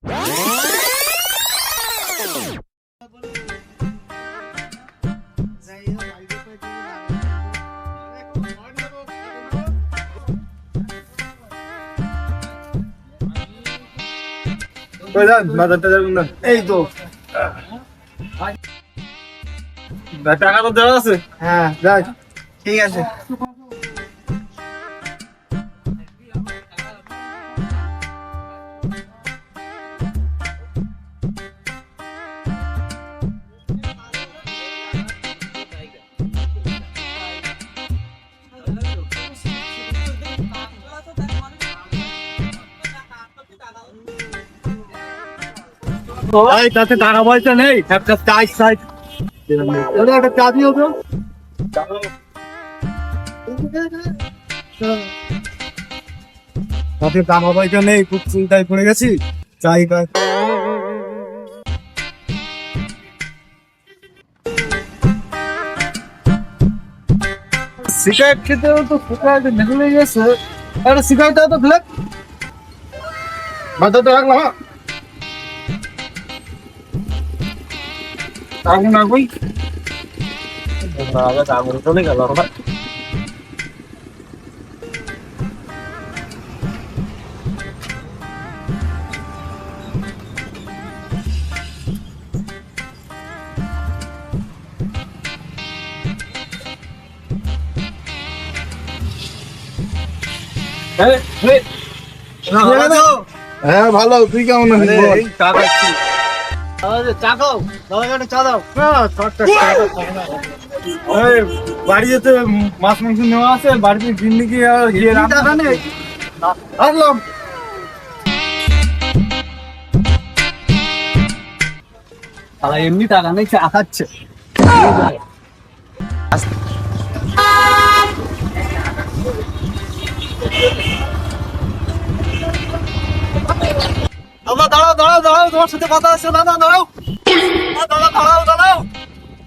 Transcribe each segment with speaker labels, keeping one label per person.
Speaker 1: এই তো টাকা তো দেওয়া আছে। হ্যাঁ দেখ, ঠিক আছে। তাতে টাকা পয়সা নেই, একটা চাই চাই একটা চা দিও তো। তাতে টাকা পয়সা নেই, খুব চিন্তায় পড়ে গেছি, চাই তাই। সিগারেট খেতে তো সিগারেট নেমে গেছে, একটা সিগারেটটা তো ফেলে বাজাতে রাখলাম। আগুন আগুন আগুন চলে গেল। হ্যাঁ ভালো, তুই কেমন আছিস? চা খাও, দাদা চা দাও। বাড়ি যেতে মাছ মাংস নেওয়া আছে, বাড়িতে কিনলে কি টাকা নেই। আসলাম। এমনি টাকা নেই, চা খাচ্ছে। দাঁড়াও দাঁড়াও দাঁড়াও, তোমার সাথে কথা আছে। দাদা দাঁড়াও, দাদা দাঁড়াও দাঁড়াও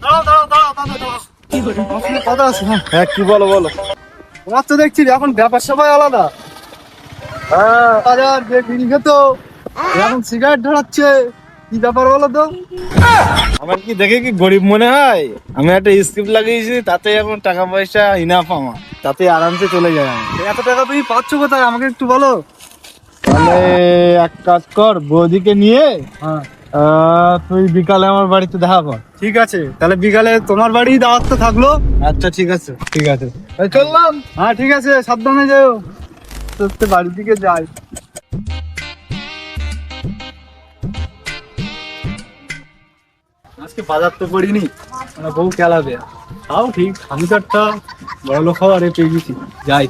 Speaker 1: দাঁড়াও দাঁড়াও দাঁড়াও দাদা দাঁড়াও, কথা আছে। হ্যাঁ কি বলো বলো। তোমার তো দেখছি এখন ব্যাপার সবাই আলাদা। হ্যাঁ বাজার যে বিড়ি খেত এখন সিগারেট ধরাচ্ছে, কি ব্যাপার বলো তো?
Speaker 2: আমার কি দেখে কি গরিব মনে হয়? আমি একটা স্ক্রিপ্ট লাগিয়েছি, তাতে এখন টাকা পয়সা ইনাফ, আমার তাতে আরামসে চলে যায়।
Speaker 1: এত টাকা তুমি পাচ্ছ কোথায় আমাকে একটু বলো।
Speaker 2: তাহলে এক কাজ কর, বৌদিকে নিয়ে
Speaker 1: হ্যাঁ
Speaker 2: তুই বিকালে আমার বাড়িতে দেখা কর।
Speaker 1: ঠিক আছে, তাহলে বিকালে তোমার বাড়ি দাওয়াত তো থাকলো।
Speaker 2: আচ্ছা ঠিক আছে।
Speaker 1: ঠিক আছে চললাম। হ্যাঁ ঠিক আছে, সাবধানে যাও। তো বাড়ির দিকে যাই। আজকে বাজার তো করিনি, মানে বউ খেলাবে। তাও ঠিক, আমি তো একটা বড় লোক খাবারে পেয়ে গেছি। যাই।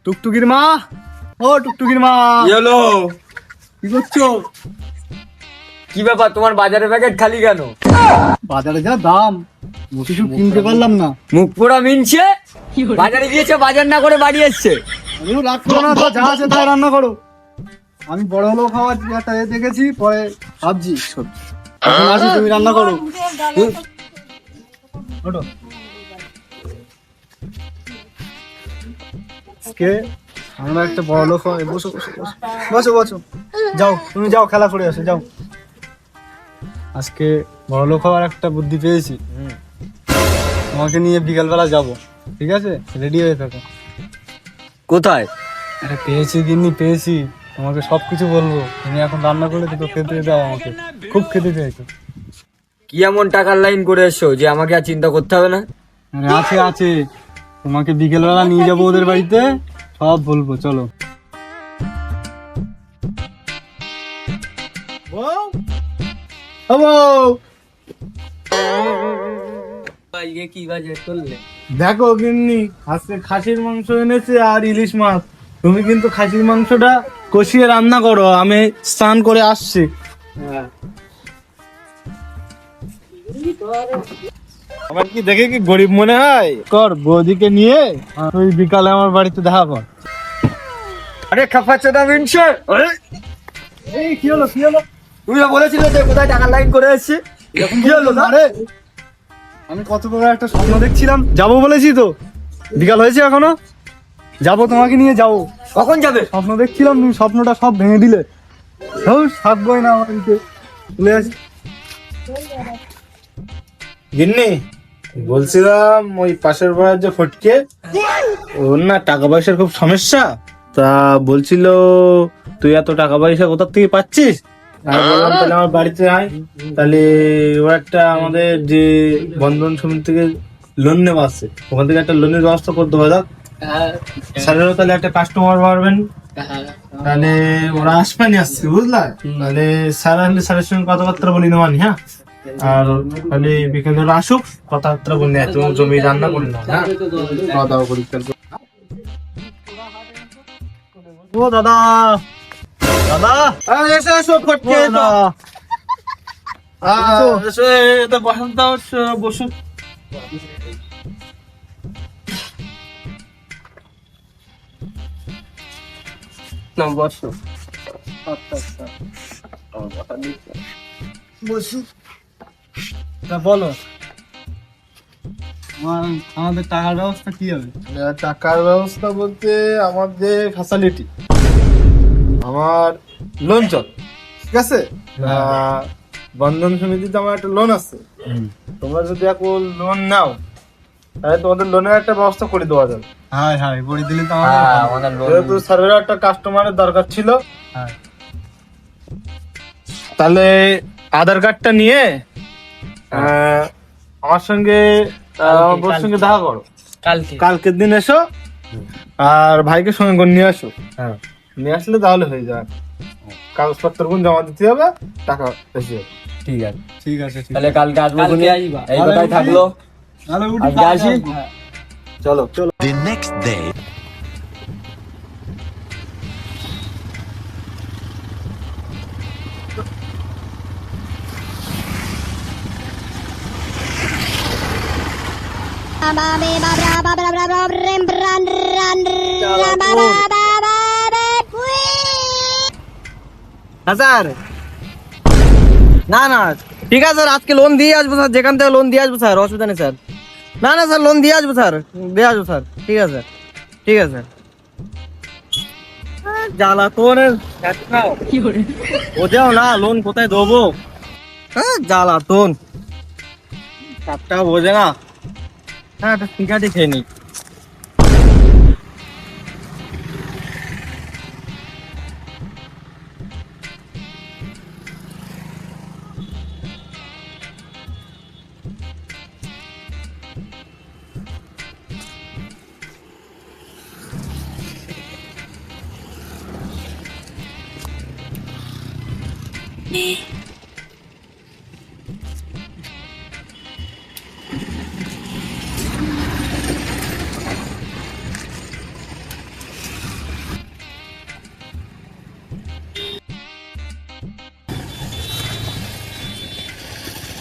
Speaker 1: টুকটুকির মা, ও টুকটুকির মা,
Speaker 3: হ্যালো,
Speaker 1: কি করছো?
Speaker 3: কি ব্যাপার তোমার বাজারের প্যাকেট খালি কেন?
Speaker 1: বাজারে যা দাম, কিছু কিনতে পারলাম না।
Speaker 3: মুখ পোড়া মিনছে, বাজারে গিয়েছে, বাজার না করে বাড়ি এসছে।
Speaker 1: আমিও রাগ করো না, তো যা আছে তাই রান্না করো। আমি বড় হলো খাবার একটা দেখেছি, পরে ভাবছি এখন আসি, তুমি রান্না করো। ওঠো। আজকে আমরা একটা বড় লোক, বসো বসো বসো বসো বসো, যাও তুমি যাও, খেলা করে আসো যাও। আজকে বড় লোক হওয়ার একটা বুদ্ধি পেয়েছি, তোমাকে নিয়ে বিকালবেলা যাব, ঠিক আছে? রেডি হয়ে থাকো।
Speaker 3: কোথায়?
Speaker 1: আরে পেয়েছি গিন্নি, পেয়েছি। তোমাকে সবকিছু বলবো, তুমি এখন রান্না করে দুটো খেতে দাও আমাকে, খুব খেতে চাইছো।
Speaker 3: কি এমন টাকার লাইন করে এসছো যে আমাকে আর চিন্তা করতে হবে না?
Speaker 1: আরে আছে আছে, তোমাকে বিকেলবেলা নিয়ে যাবো ওদের বাড়িতে, সব বলবো, চলো।
Speaker 3: কি বাজার করলে?
Speaker 2: দেখো গিন্নি, আজকে খাসির মাংস এনেছে আর ইলিশ মাছ। তুমি কিন্তু খাসির মাংসটা কষিয়ে রান্না করো, আমি স্নান করে আসছি। আমার কি দেখে কি গরিব মনে হয়? কর, বৌদিকে নিয়ে তুই বিকালে আমার বাড়িতে দেখা কর।
Speaker 3: আরে খাফাচ্ছে না মিনছে,
Speaker 1: এই কি হলো কি হলো?
Speaker 3: তুমি না বলেছিলে যে কোথায় টাকার লাইন করে এসছি?
Speaker 1: কি হলো? আরে আমি কত বড় একটা স্বপ্ন দেখছিলাম, যাবো বলেছি তো, বিকাল হয়েছে এখনো, যাবো তোমাকে নিয়ে যাবো।
Speaker 3: কখন যাবে?
Speaker 1: স্বপ্ন দেখছিলাম, তুমি স্বপ্নটা সব ভেঙে দিলে। থাকবোই না আমার বাড়িতে, চলে আসি।
Speaker 2: গিন্নি, বলছিলাম ওই পাশের বাড়ির যে ফটকে, ওর না টাকা পয়সার খুব সমস্যা। তা বলছিল তুই এত টাকা পয়সা কোথা থেকে পাচ্ছিস? আমি বললাম তাহলে আমার বাড়িতে আয়, তাহলে ও একটা আমাদের যে বন্ধন সমিতি থেকে লোন নেওয়া আছে, ওখান থেকে একটা লোনের ব্যবস্থা করতে হবে। স্যারেরও তাহলে একটা কাস্টমার পারবেন, তাহলে ওরা আসবেনি আসছে, বুঝলা? তাহলে স্যার আসলে স্যারের সঙ্গে কথাবার্তা বলি নেওয়ানি, হ্যাঁ? আর তাহলে বিকেলে ওরা আসুক, কথাবার্তা বলি না, তুমি জমি রান্না করি না, হ্যাঁ? খাওয়া দাওয়া করি।
Speaker 1: ও দাদা, দাদা এসে এসো ফটকে এসো।
Speaker 2: এসে এটা বসুন, তো বসুন।
Speaker 1: না বসো। বসু। তা বলো, আমাদের টাকার ব্যবস্থা কি হবে?
Speaker 2: টাকার ব্যবস্থা বলতে আমার যে ফ্যাসিলিটি, আমার লোন চল, ঠিক আছে? বন্ধন সমিতিতে আমার একটা লোন আছে, তোমরা যদি এখন লোন নাও তাহলে তোমাদের লোনের একটা ব্যবস্থা করে দেওয়া যাবে।
Speaker 1: হ্যাঁ হ্যাঁ, করে দিলে তো
Speaker 3: আমাদের
Speaker 2: যেহেতু স্যারের একটা কাস্টমারের দরকার ছিল,
Speaker 1: হ্যাঁ।
Speaker 2: তাহলে আধার কার্ডটা নিয়ে আমার সঙ্গে আমার বোর সঙ্গে দেখা করো, কালকের দিন এসো, আর ভাইকে সঙ্গে করে নিয়ে আসো।
Speaker 3: হ্যাঁ।
Speaker 2: নিয়ে আসলে তাহলে হয়ে যাবে, কাগজপত্র গুলো জমা দিতে হবে, টাকা এসে যাবে।
Speaker 3: ঠিক আছে,
Speaker 1: ঠিক আছে, ঠিক
Speaker 3: তাহলে কালকে আসবো।
Speaker 1: কালকে
Speaker 3: এই কথাই থাকলো, আজকে আসি।
Speaker 2: চলো।
Speaker 4: The next day.
Speaker 5: স্যার না না ঠিক আছে স্যার, আজকে লোন দিয়ে আসবো স্যার, যেখান থেকে লোন দিয়ে আসবো স্যার, অসুবিধা নেই স্যার। না না স্যার, লোন দিয়ে আসবো স্যার, দিয়ে আসবো স্যার, ঠিক আছে স্যার, ঠিক আছে স্যার। জ্বালাতনের বোঝাও না, লোন কোথায় দেবো? হ্যাঁ জ্বালাতন, সবটা বোঝে না। হ্যাঁ একটা ঠিক আছে, খেয়ে নিই।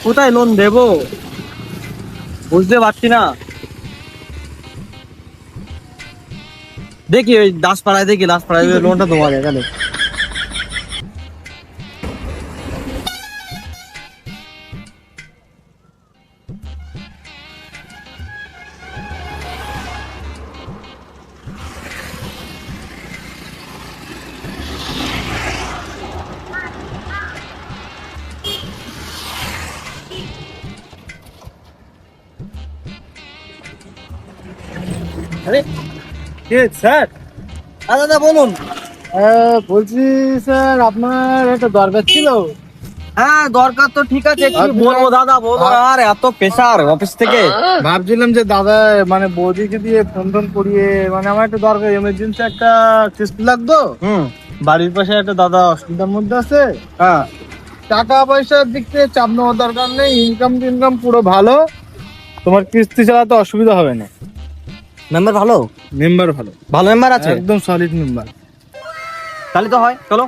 Speaker 5: কোথায় লোন দেবো বুঝতে পারছি না। দেখি ওই দাসপাড়ায়, দেখি দাসপাড়ায় লোনটা দেওয়া যায় তাহলে। আরে
Speaker 2: স্যার,
Speaker 5: দাদা বলুন।
Speaker 2: বলছি স্যার আপনার একটা দরকার ছিল।
Speaker 5: হ্যাঁ দরকার তো ঠিক আছে, কি বলবো দাদা, বলবো আর এত প্রেসার অফিস থেকে।
Speaker 2: ভাবছিলাম যে দাদা মানে বৌদিকে দিয়ে ফোন টোন করিয়ে, মানে আমার একটা দরকার, এমার্জেন্সি একটা কিস্তি লাগতো। বাড়ির পাশে একটা দাদা অসুবিধার মধ্যে আছে।
Speaker 5: হ্যাঁ
Speaker 2: টাকা পয়সার দিক থেকে চাপ নেওয়ার দরকার নেই, ইনকাম পুরো ভালো, তোমার কিস্তি চালাতে অসুবিধা হবে না।
Speaker 5: মেম্বার ভালো,
Speaker 2: মেম্বার ভালো,
Speaker 5: ভালো মেম্বার আছে,
Speaker 2: একদম সলিড মেম্বার।
Speaker 5: তাহলে তো হয়, চলো।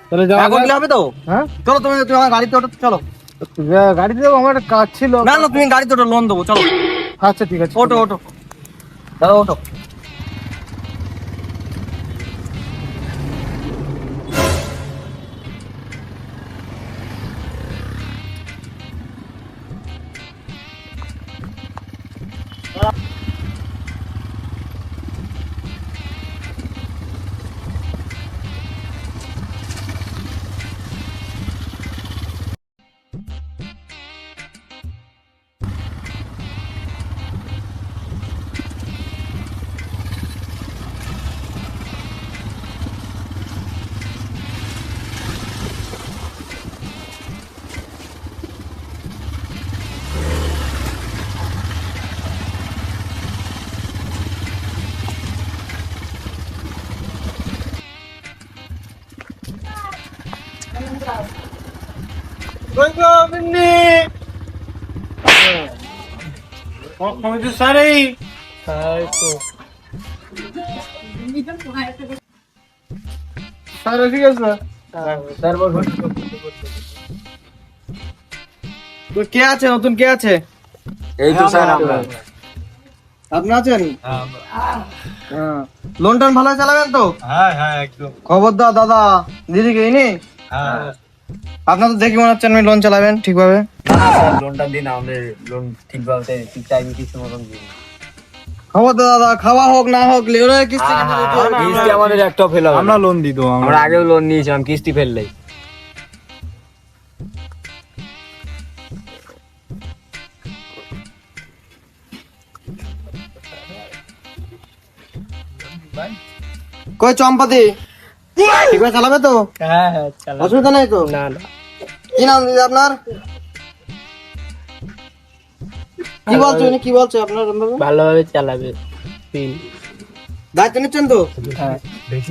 Speaker 2: তাহলে যাওয়া
Speaker 5: এখন
Speaker 2: যাক।
Speaker 5: হবে তো?
Speaker 2: হ্যাঁ
Speaker 5: চলো, তুমি তুমি আমার গাড়িতে ওঠো, চলো।
Speaker 2: গাড়িতে যাবো, আমার একটা কাজ ছিল।
Speaker 5: না না তুমি গাড়িতে ওঠো, লোন দেবো, চলো।
Speaker 2: আচ্ছা ঠিক আছে,
Speaker 5: ওঠো ওঠো দাদা, ওঠো।
Speaker 2: কই গো মিন্নি? আমি তো সারেই
Speaker 1: স্যার ঠিক আছে
Speaker 5: তো কে আছে নতুন, কে আছে?
Speaker 3: এই তো স্যার আমরা।
Speaker 5: আপনি আছেন? হ্যাঁ। লোন টোন ভালো চালাবেন তো?
Speaker 2: হ্যাঁ হ্যাঁ একদম
Speaker 5: খবরদার দাদা, দিদিকে ইনি
Speaker 2: হ্যাঁ।
Speaker 5: আপনার তো দেখি মনে হচ্ছে আপনি লোন চালাবেন ঠিকভাবে।
Speaker 3: লোনটা দিন, আমাদের লোন ঠিকভাবে ঠিক টাইমে কিছু মতন দিন।
Speaker 5: খবরদার দাদা, খাওয়া হোক না হোক লোনের কিস্তি কিন্তু দিতে হবে।
Speaker 3: কিস্তি আমাদের একটাও ফেল হবে না।
Speaker 2: আমরা লোন দিত
Speaker 3: আমরা আগেও লোন নিয়েছিলাম, কিস্তি ফেললেই।
Speaker 5: কই চম্পাতি ঠিকভাবে চালাবে তো?
Speaker 2: হ্যাঁ হ্যাঁ চালা।
Speaker 5: অসুবিধা নেই তো?
Speaker 2: না না
Speaker 5: কি নাম দিদি আপনার? কি বলছো উনি, কি বলছে আপনার?
Speaker 2: ভালোভাবে চালাবে।
Speaker 5: দায়িত্ব নিচ্ছেন তো?
Speaker 2: হ্যাঁ
Speaker 3: বেশি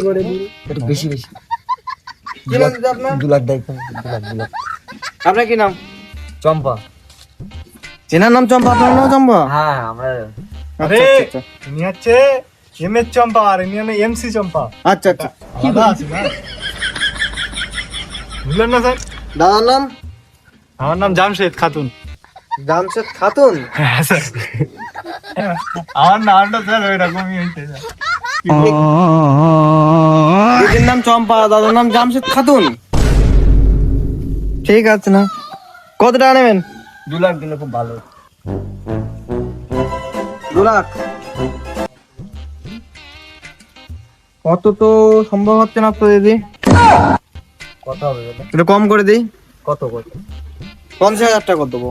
Speaker 3: করে দিন, একটু বেশি বেশি।
Speaker 5: কি নাম দিদি আপনার?
Speaker 3: 2 লাখ দেয়, 2 লাখ।
Speaker 5: আপনার কি নাম?
Speaker 3: চম্পা।
Speaker 5: চেনার নাম চম্পা, আপনার নাম চম্পা?
Speaker 3: হ্যাঁ আমরা।
Speaker 5: আচ্ছা আচ্ছা
Speaker 2: ইনি হচ্ছে এম এস চম্পা আর ইনি হলো এমসি চম্পা।
Speaker 5: আচ্ছা আচ্ছা।
Speaker 2: আলাদা আছে না? বুঝলেন না স্যার?
Speaker 5: দাদার নাম?
Speaker 2: আমার নাম জামশেদ খাতুন।
Speaker 5: জামশেদ খাতুন?
Speaker 2: হ্যাঁ স্যার, আমার নামটা স্যার ওইরকমই হয়েছে স্যার।
Speaker 5: দিদির নাম চম্পা, দাদার নাম জামশেদ খাতুন। ঠিক আছে না, কত টাকা নেবেন?
Speaker 3: 2 লাখ দিলে খুব ভালো।
Speaker 5: 2 লাখ? কত তো সম্ভব হচ্ছে না তো দিদি,
Speaker 3: কত হবে বলো?
Speaker 5: একটু কম করে দিই।
Speaker 3: কত কত?
Speaker 5: 50,000 টাকা করে দেবো।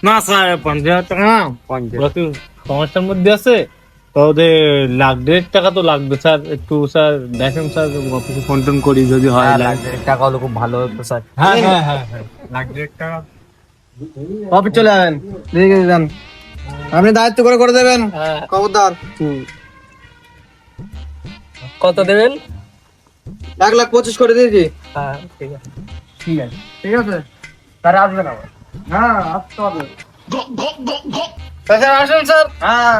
Speaker 2: না স্যার 50,000 টাকা না,
Speaker 3: 50।
Speaker 2: ওরা কি সমস্যার মধ্যে আছে তো ওদের 1,50,000 টাকা তো লাগবে স্যার। একটু স্যার দেখেন স্যার, অফিসে ফোন টোন করি যদি হয়।
Speaker 3: লাখ টাকা হলে খুব ভালো হতো স্যার।
Speaker 2: হ্যাঁ হ্যাঁ হ্যাঁ হ্যাঁ 1,50,000 টাকা।
Speaker 5: অফিস চলে যাবেন, লিখে দিলাম, আপনি দায়িত্ব করে করে দেবেন।
Speaker 2: হ্যাঁ।
Speaker 5: খবরদার।
Speaker 3: কত দেবেন?
Speaker 5: 1,25,000 করে দিয়েছি।
Speaker 3: হ্যাঁ ঠিক আছে।
Speaker 5: ঠিক আছে, ঠিক আছে।
Speaker 3: তারা আসবেন আবার।
Speaker 5: হ্যাঁ আসতে হবে।
Speaker 2: স্যার আসেন স্যার।
Speaker 5: হ্যাঁ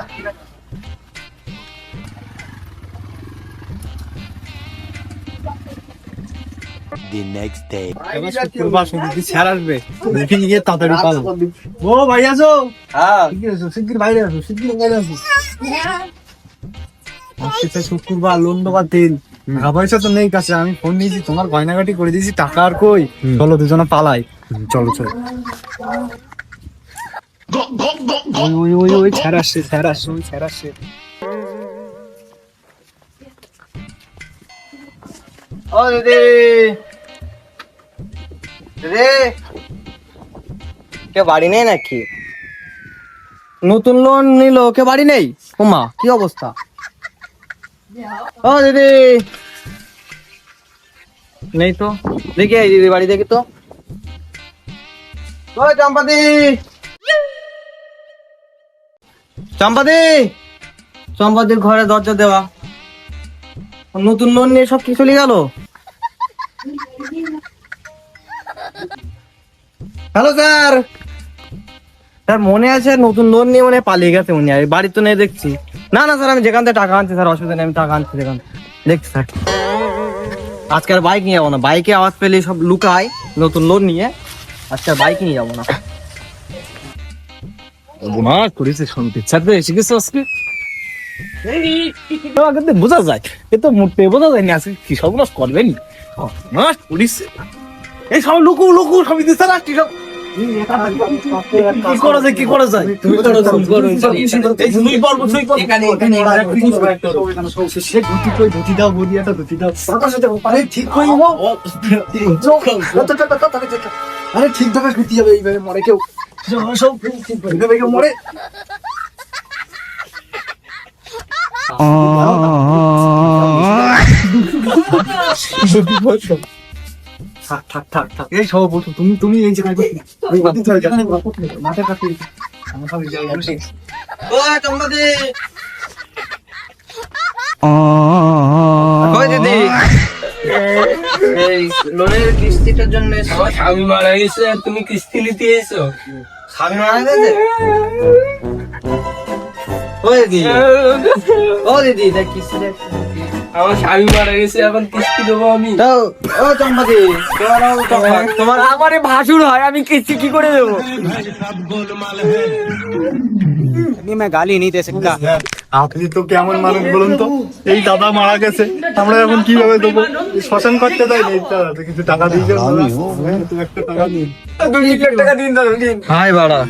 Speaker 2: শুক্রবার শুনছি স্যার আসবে, দেখে গিয়ে তাড়াতাড়ি পাবো। ও ভাই আসো।
Speaker 5: হ্যাঁ
Speaker 2: শিগগির বাইরে আসো, শিগগির বাইরে আসো। আজকে শুক্রবার, লোন দেওয়ার দিন, টাকা পয়সা তো নেই কাছে। আমি ফোন নিয়েছি, তোমার গয়নাগাটি করে দিয়েছি, টাকা আর কই? চলো দুজনে পালাই। চলো চলো। ওই ওই ওই ওই স্যার আসছে, স্যার আসছে, ওই স্যার আসছে।
Speaker 5: ও দিদি, দিদি কে বাড়ি নেই নাকি? নতুন লোন নিল, কে বাড়ি নেই? ওমা কি অবস্থা! ও দিদি, নেই তো, দেখি এই দিদি বাড়ি দেখি তো। ওই চম্পাদি, চম্পাদি, চম্পাদির ঘরে দরজা দেওয়া। নতুন লোন নিয়ে সব কি চলে গেল। হ্যালো স্যার, স্যার মনে আছে নতুন লোন নিয়ে মনে হয় পালিয়ে গেছে উনি, আর বাড়ি তো নেই দেখছি। না না স্যার, আমি যেখান থেকে টাকা আনছি স্যার, অসুবিধা নেই, আমি টাকা আনছি যেখান থেকে। দেখছি স্যার, আজকে আর বাইক নিয়ে যাবো না, বাইকে আওয়াজ পেলে সব লুকায়। নতুন লোন নিয়ে আজকে আর বাইক নিয়ে যাবো না।
Speaker 2: না করেছে শুনতে ছাড়বে, এসে গেছে আজকে। বোঝা যায়, এ তো মুহূর্তে বোঝা যায়নি আজকে কি সব নাশ করবেন। না পুলিশ এই সব লুকু লুকু সবই দিচ্ছে না, কি সব কি করা যায়, কি করা যায়? তুমি করো, তুমি করো, এই তুমি পারবো, তুই পারবো। সে ধুতি কই, ধুতি দাও, বড়িয়াটা ধুতি দাও। আরে ঠিক কই গো, আরে ঠিক ভাবে ধুতি যাবে, এইভাবে মরে কেউ সব এইভাবে কেউ মরে। থাক থাক থাক থাক, এই সব বলছো তুমি, তুমি এই জায়গায় মাথার কাছে
Speaker 5: ওই চম্পাদি, কই দিদি? এই লোনের কিস্তিটার জন্য এসেছো?
Speaker 4: আমার স্বামী মারা গেছে আর তুমি কিস্তি নিতে এসো।
Speaker 5: স্বামী মারা গেছে? ও দিদি, ও দিদি, দেখ কিস্তিটা একটু।
Speaker 4: আমার স্বামী মারা গেছে, এখন কিস্তি দেবো আমি।
Speaker 5: দাও, ও চম্পাদি, তোমার
Speaker 3: আমারে ভাসুর হয়, আমি কিস্তি কি করে দেবো?
Speaker 1: আপনি তো কেমন মানুষ বলুন তো? এই দাদা মারা গেছে, আমরা এখন কিভাবে দেবো? শ্মশান করতে দেয় এই দাদা, কিছু টাকা দিয়ে যান দাদা। একটা টাকা দিন।
Speaker 3: 2 লাখ টাকা দিন দাদা, দিন।
Speaker 5: হাই বাড়া,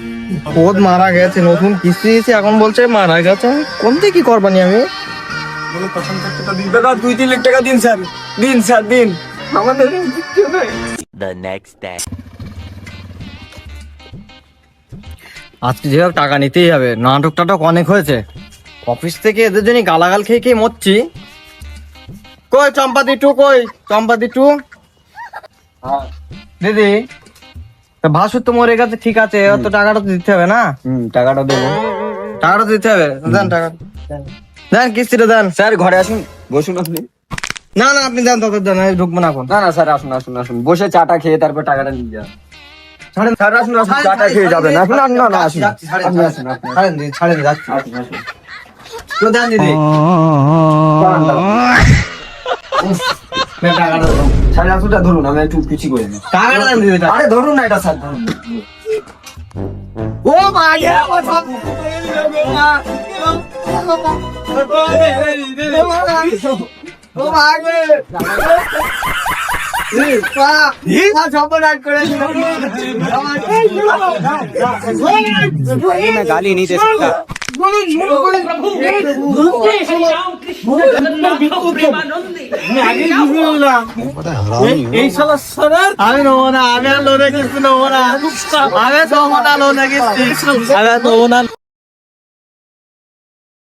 Speaker 5: ওদ মারা গেছে, নতুন কিস্তি দিয়েছে, এখন বলছে মারা গেছে। কোন থেকে কি করবানি আমি?
Speaker 1: বলে শ্মশান করতে দিন।
Speaker 3: দাদা 2-3 লাখ টাকা দিন স্যার, দিন স্যার, দিন। আমাদের কিচ্ছু নাই।
Speaker 5: আজকে যেভাবে টাকা নিতেই হবে, নাটক টাটক অনেক হয়েছে। অফিস থেকে এদের জন্য গালাগাল খেয়ে খেয়ে মরছি। কই চম্পাদি টু, কই চম্পাদি টু? দিদি, তা ভাসুর তো মরে গেছে, ঠিক আছে, এবার তো টাকাটা তো দিতে হবে না?
Speaker 3: টাকাটা দেবো।
Speaker 5: টাকাটা দিতে হবে, দেন টাকা, দেন কিস্তিটা দেন।
Speaker 3: স্যার ঘরে আসুন, বসুন আপনি।
Speaker 5: না না, আপনি দেন, তাদের দেন, আমি ঢুকবো না এখন।
Speaker 3: না না স্যার, আসুন আসুন আসুন, বসে চাটা খেয়ে তারপর টাকাটা নিয়ে যান।
Speaker 5: ছাড়েন,
Speaker 3: স্যার আসুন আসুন, চাটা খেয়ে যাবেন। আসুন না না না, আসুন
Speaker 5: যাচ্ছি, ছাড়েন,
Speaker 3: আপনি আসুন, আপনি আসুন।
Speaker 5: ছাড়েন দিদি, ছাড়েন, যাচ্ছি।
Speaker 3: আসুন, আসুন।
Speaker 5: তো দেন দিদি। দেন টাকাটা দেন।
Speaker 3: সাড়ে 800টা ধরুন, আমি একটু কিছু করে নিই।
Speaker 5: টাকাটা দেন দিদি,
Speaker 3: আরে ধরুন না এটা স্যার, ধরুন।
Speaker 5: ও মা গে, ও সব ও মা গে,
Speaker 3: गाली नहीं दे सकता।
Speaker 5: আমি নেবো না, আমি আর লোনে কিস্তি নেবো না, আমি নেবো না লোনে কিস্তি, আমি আর নেবো না।